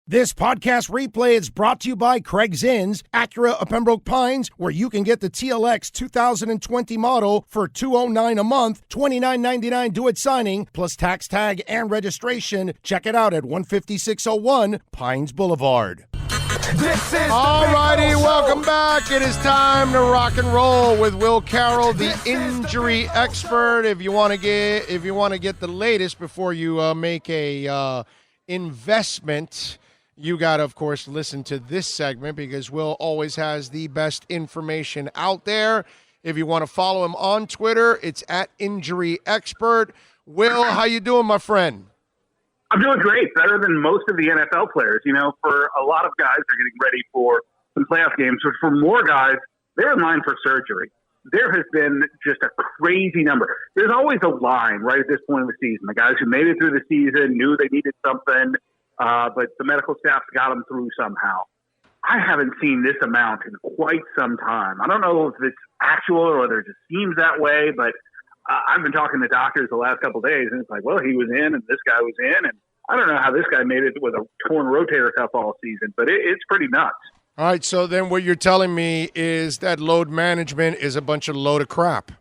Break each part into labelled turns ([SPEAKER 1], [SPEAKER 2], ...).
[SPEAKER 1] This podcast replay is brought to you by Craig's Inns, Acura of Pembroke Pines, where you can get the TLX 2020 model for $209 a month, $29.99 due at signing, plus tax tag and registration. Check it out at 15601 Pines Boulevard. Alrighty, welcome back. It is time to rock and roll with Will Carroll, the injury expert. If you want to get the latest before you make a investment, you got to, of course, listen to this segment because Will always has the best information out there. If you want to follow him on Twitter, it's at Injury Expert. Will, how you doing, my friend?
[SPEAKER 2] I'm doing great, better than most of the NFL players. You know, for a lot of guys, they're getting ready for some playoff games. But for more guys, they're in line for surgery. There has been just a crazy number. There's always a line right at this point of the season. The guys who made it through the season knew they needed something. But the medical staff got them through somehow. I haven't seen this amount in quite some time. I don't know if it's actual or whether it just seems that way, but I've been talking to doctors the last couple of days, and it's like, well, he was in, and this guy was in, and I don't know how this guy made it with a torn rotator cuff all season, but it's pretty nuts.
[SPEAKER 1] All right, so then what you're telling me is that load management is a bunch of load of crap.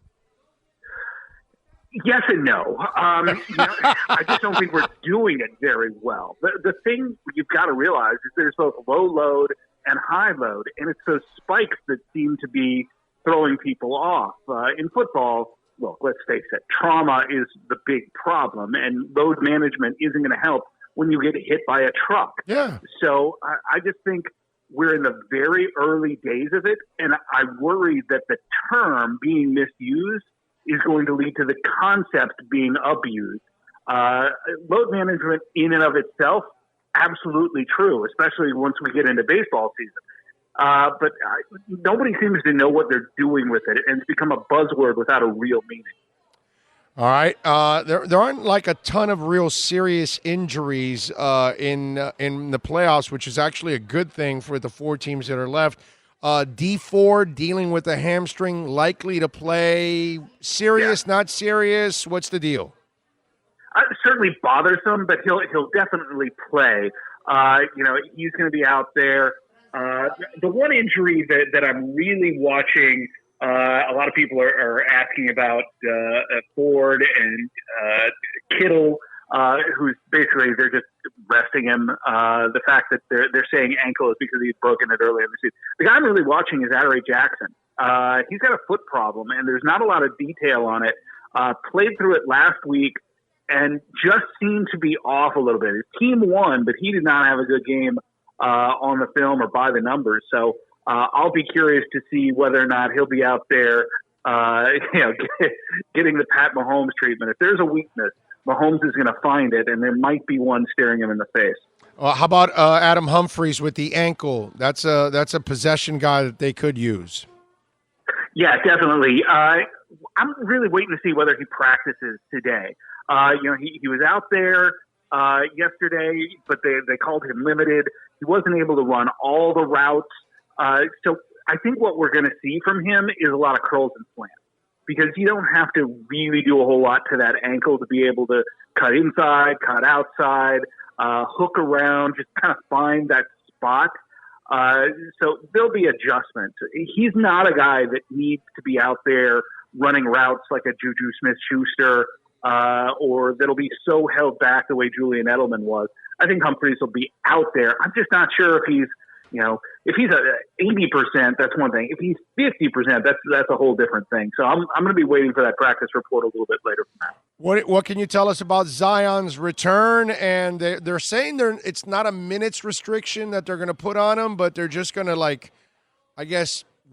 [SPEAKER 2] Yes and no. I just don't think we're doing it very well. The thing you've got to realize is there's both low load and high load, and it's those spikes that seem to be throwing people off. In football, well, let's face it, trauma is the big problem, and load management isn't going to help when you get hit by a truck.
[SPEAKER 1] Yeah.
[SPEAKER 2] So I just think we're in the very early days of it, and I worry that the term being misused is going to lead to the concept being abused. Load management in and of itself, absolutely true, especially once we get into baseball season. But nobody seems to know what they're doing with it, and it's become a buzzword without a real meaning.
[SPEAKER 1] All right. There aren't like a ton of real serious injuries in the playoffs, which is actually a good thing for the four teams that are left. D4 dealing with a hamstring, likely to play. Serious, not serious? What's the deal?
[SPEAKER 2] Certainly bothersome, but he'll definitely play. He's going to be out there. The one injury that I'm really watching, a lot of people are asking about Ford and Kittle, who's basically they're just resting him. The fact that they're saying ankle is because he's broken it earlier in the season. The guy I'm really watching is Adoree Jackson. He's got a foot problem, and there's not a lot of detail on it. Played through it last week and just seemed to be off a little bit. His team won, but he did not have a good game on the film or by the numbers. So I'll be curious to see whether or not he'll be out there, getting the Pat Mahomes treatment. If there's a weakness, Mahomes is going to find it, and there might be one staring him in the face.
[SPEAKER 1] How about Adam Humphries with the ankle? That's a possession guy that they could use.
[SPEAKER 2] Yeah, definitely. I'm really waiting to see whether he practices today. He was out there yesterday, but they called him limited. He wasn't able to run all the routes. So I think what we're going to see from him is a lot of curls and slants, because you don't have to really do a whole lot to that ankle to be able to cut inside, cut outside, hook around, just kind of find that spot. So there'll be adjustments. He's not a guy that needs to be out there running routes like a Juju Smith-Schuster, or that'll be so held back the way Julian Edelman was. I think Humphries will be out there. I'm just not sure if he's, if he's 80%, that's one thing. If he's 50%, that's a whole different thing. So I'm going to be waiting for that practice report a little bit later from now.
[SPEAKER 1] What can you tell us about Zion's return? And they're saying it's not a minutes restriction that they're going to put on him, but they're just going to,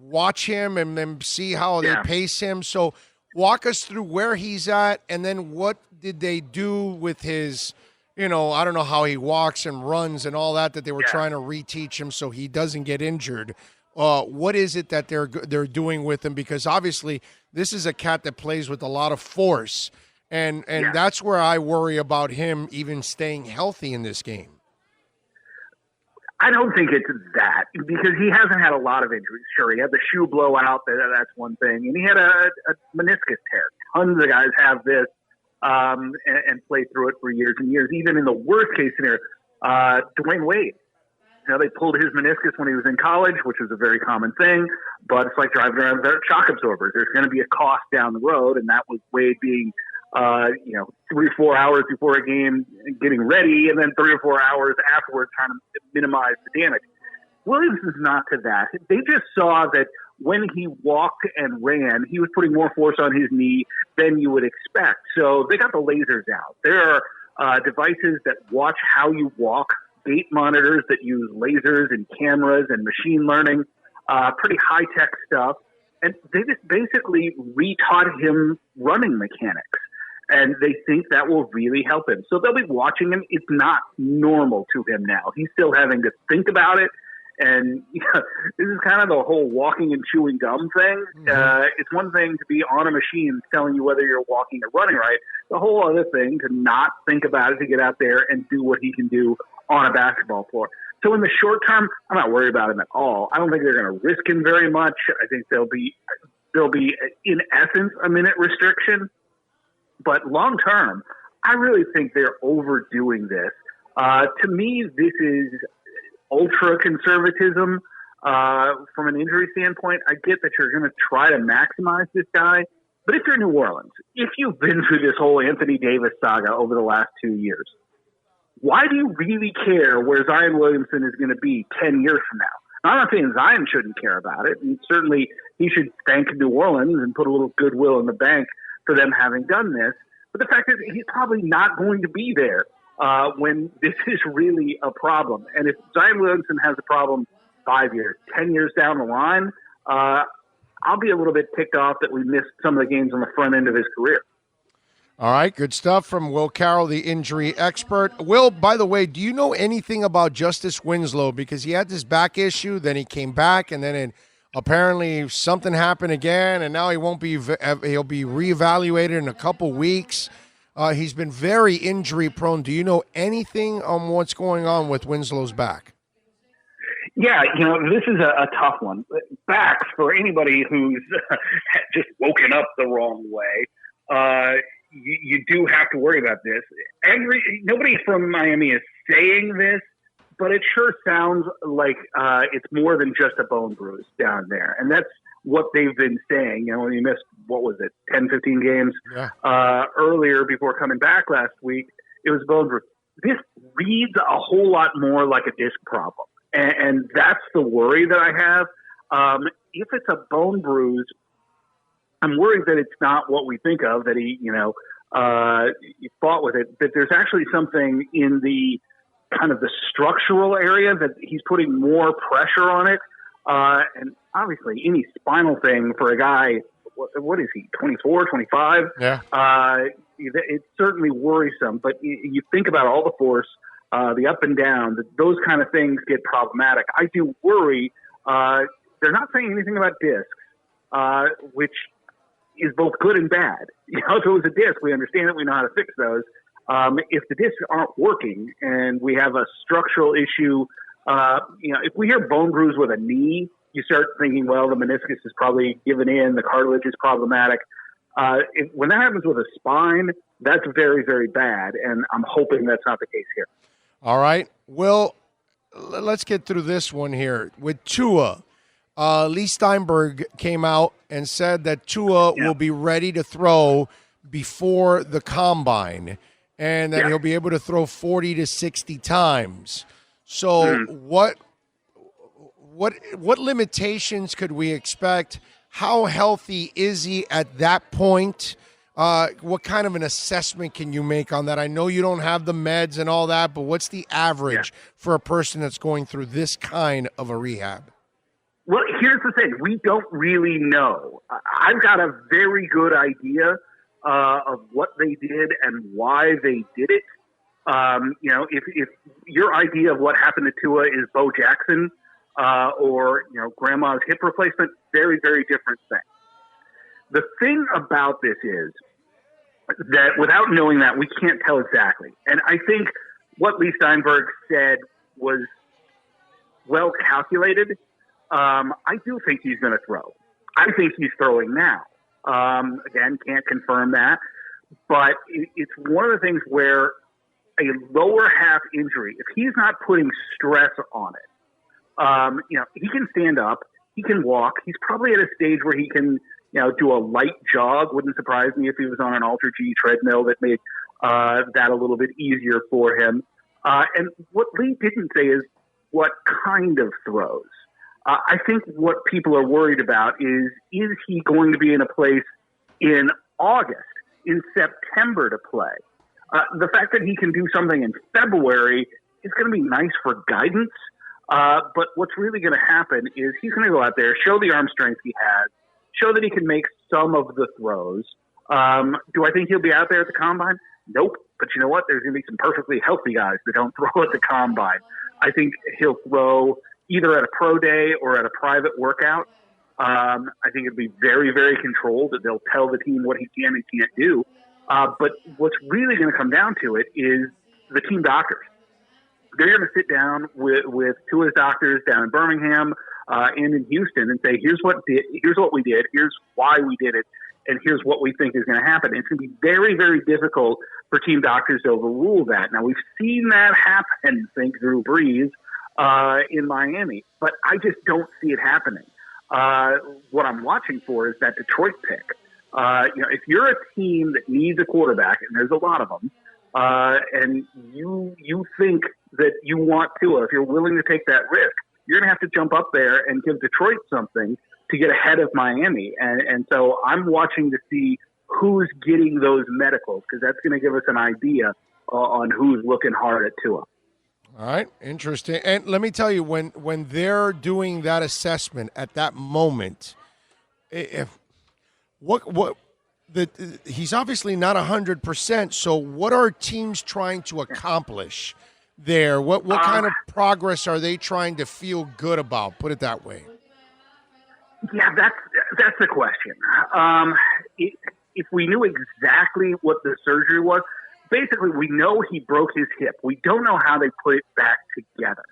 [SPEAKER 1] watch him and then see how they pace him. So walk us through where he's at, and then what did they do with his – I don't know how he walks and runs and all that they were trying to reteach him so he doesn't get injured. What is it that they're doing with him? Because obviously this is a cat that plays with a lot of force, and that's where I worry about him even staying healthy in this game.
[SPEAKER 2] I don't think it's that, because he hasn't had a lot of injuries. Sure, he had the shoe blowout, that's one thing, and he had a meniscus tear. Tons of guys have this. And play through it for years and years. Even in the worst case scenario, Dwayne Wade. They pulled his meniscus when he was in college, which was a very common thing, but it's like driving around without shock absorbers. There's going to be a cost down the road, and that was Wade being, 3 or 4 hours before a game getting ready, and then 3 or 4 hours afterwards trying to minimize the damage. Williams is not to that. They just saw that when he walked and ran, he was putting more force on his knee than you would expect. So they got the lasers out. There are devices that watch how you walk, gait monitors that use lasers and cameras and machine learning, pretty high-tech stuff. And they just basically retaught him running mechanics. And they think that will really help him. So they'll be watching him. It's not normal to him now. He's still having to think about it. And this is kind of the whole walking and chewing gum thing. It's one thing to be on a machine telling you whether you're walking or running right. The whole other thing to not think about it, to get out there and do what he can do on a basketball floor. So in the short term, I'm not worried about him at all. I don't think they're going to risk him very much. I think there'll be in essence a minute restriction. But long term, I really think they're overdoing this. To me, this is ultra conservatism from an injury standpoint. I get that you're going to try to maximize this guy, but if you're New Orleans, if you've been through this whole Anthony Davis saga over the last 2 years, why do you really care where Zion Williamson is going to be 10 years from now? I'm not saying Zion shouldn't care about it, and certainly he should thank New Orleans and put a little goodwill in the bank for them having done this. But the fact is, he's probably not going to be there when this is really a problem. And if Zion Williamson has a problem 5 years, 10 years down the line, I'll be a little bit ticked off that we missed some of the games on the front end of his career.
[SPEAKER 1] All right, good stuff from Will Carroll, the injury expert. Will, by the way, do you know anything about Justice Winslow? Because he had this back issue, then he came back, and then apparently something happened again, and now he'll be reevaluated in a couple weeks. He's been very injury prone. Do you know anything on what's going on with Winslow's back?
[SPEAKER 2] Yeah, this is a tough one. Backs, for anybody who's just woken up the wrong way, you do have to worry about this. Nobody from Miami is saying this, but it sure sounds like it's more than just a bone bruise down there. And that's what they've been saying. When you missed, 10, 15 games earlier before coming back last week, it was bone bruise. This reads a whole lot more like a disc problem. And that's the worry that I have. If it's a bone bruise, I'm worried that it's not what we think of, that he fought with it, that there's actually something in the kind of the structural area that he's putting more pressure on it. And obviously any spinal thing for a guy, what is he, 24, 25?
[SPEAKER 1] Yeah.
[SPEAKER 2] It's certainly worrisome, but you think about all the force, the up and down, those kind of things get problematic. I do worry. They're not saying anything about discs, which is both good and bad. If it was a disc, we understand it. We know how to fix those. If the discs aren't working and we have a structural issue, if we hear bone bruise with a knee, you start thinking, well, the meniscus is probably given in, the cartilage is problematic. When that happens with a spine, that's very, very bad, and I'm hoping that's not the case here.
[SPEAKER 1] All right. Well, let's get through this one here. With Tua, Lee Steinberg came out and said that Tua will be ready to throw before the combine, and that he'll be able to throw 40 to 60 times. So what limitations could we expect? How healthy is he at that point? What kind of an assessment can you make on that? I know you don't have the meds and all that, but what's the average for a person that's going through this kind of a rehab?
[SPEAKER 2] Well, here's the thing. We don't really know. I've got a very good idea of what they did and why they did it. If your idea of what happened to Tua is Bo Jackson or grandma's hip replacement, very, very different thing. The thing about this is that without knowing that, we can't tell exactly. And I think what Lee Steinberg said was well calculated. I do think he's going to throw. I think he's throwing now. Again, can't confirm that. But it's one of the things where a lower half injury, if he's not putting stress on it, he can stand up, he can walk. He's probably at a stage where he can, do a light jog. Wouldn't surprise me if he was on an Ultra G treadmill that made that a little bit easier for him. And what Lee didn't say is what kind of throws. I think what people are worried about is he going to be in a place in August, in September to play? The fact that he can do something in February is going to be nice for guidance. But what's really going to happen is he's going to go out there, show the arm strength he has, show that he can make some of the throws. Do I think he'll be out there at the combine? Nope. But you know what? There's going to be some perfectly healthy guys that don't throw at the combine. I think he'll throw either at a pro day or at a private workout. I think it'll be very, very controlled. They'll tell the team what he can and can't do. But what's really going to come down to it is the team doctors. They're going to sit down with two of his doctors down in Birmingham and in Houston and say, here's what we did, here's why we did it, and here's what we think is going to happen. It's going to be very, very difficult for team doctors to overrule that. Now, we've seen that happen, think Drew Brees, in Miami, but I just don't see it happening. What I'm watching for is that Detroit pick. If you're a team that needs a quarterback, and there's a lot of them, and you think that you want Tua, if you're willing to take that risk, you're going to have to jump up there and give Detroit something to get ahead of Miami. And so I'm watching to see who's getting those medicals, because that's going to give us an idea on who's looking hard at Tua.
[SPEAKER 1] All right, interesting. And let me tell you, when they're doing that assessment at that moment, he's obviously not 100%. So what are teams trying to accomplish there? What kind of progress are they trying to feel good about? Put it that way.
[SPEAKER 2] Yeah, that's the question. If we knew exactly what the surgery was, basically we know he broke his hip. We don't know how they put it back together.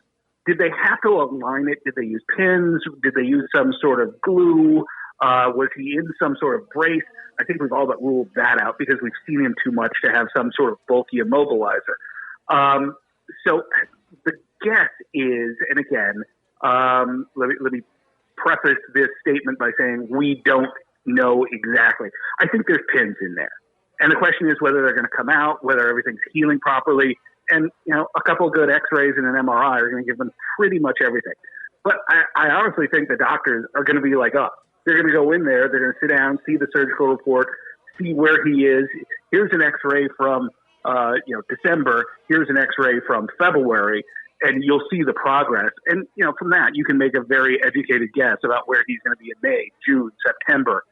[SPEAKER 2] Did they have to align it? Did they use pins? Did they use some sort of glue? Was he in some sort of brace? I think we've all but ruled that out because we've seen him too much to have some sort of bulky immobilizer. So the guess is, and again, let me preface this statement by saying we don't know exactly. I think there's pins in there. And the question is whether they're going to come out, whether everything's healing properly. And, a couple of good x-rays and an MRI are going to give them pretty much everything. But I honestly think the doctors are going to be like us. They're going to go in there, they're going to sit down, see the surgical report, see where he is. Here's an x-ray from, December. Here's an x-ray from February. And you'll see the progress. And, from that, you can make a very educated guess about where he's going to be in May, June, September.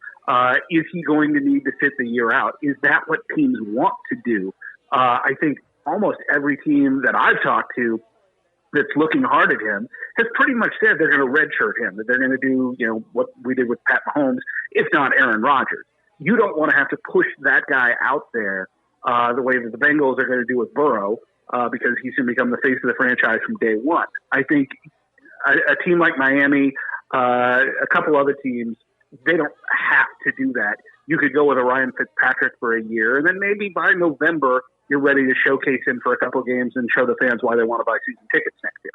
[SPEAKER 2] Is he going to need to sit the year out? Is that what teams want to do? I think almost every team that I've talked to that's looking hard at him has pretty much said they're going to redshirt him, that they're going to do, what we did with Pat Mahomes, if not Aaron Rodgers. You don't want to have to push that guy out there the way that the Bengals are going to do with Burrow, because he's going to become the face of the franchise from day one. I think a team like Miami, a couple other teams, they don't have to do that. You could go with a Ryan Fitzpatrick for a year, and then maybe by November, you're ready to showcase him for a couple games and show the fans why they want to buy season tickets next year.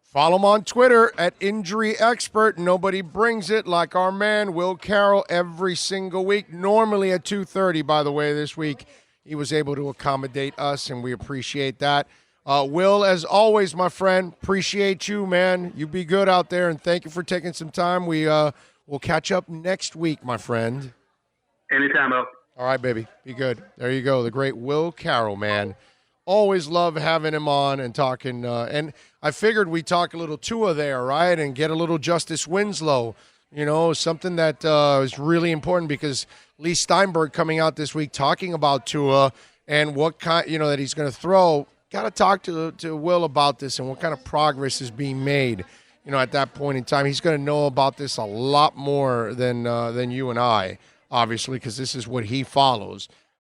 [SPEAKER 1] Follow him on Twitter at Injury Expert. Nobody brings it like our man Will Carroll every single week, normally at 2:30, by the way, this week. He was able to accommodate us, and we appreciate that. Will, as always, my friend, appreciate you, man. You be good out there, and thank you for taking some time. We'll catch up next week, my friend.
[SPEAKER 2] Anytime, Mo.
[SPEAKER 1] All right, baby. Be good. There you go. The great Will Carroll, man. Always love having him on and talking. And I figured we'd talk a little Tua there, right, and get a little Justice Winslow. Something that is really important because Lee Steinberg coming out this week talking about Tua and what kind, that he's going to throw. Got to talk to Will about this and what kind of progress is being made. At that point in time, he's going to know about this a lot more than you and I, obviously, because this is what he follows.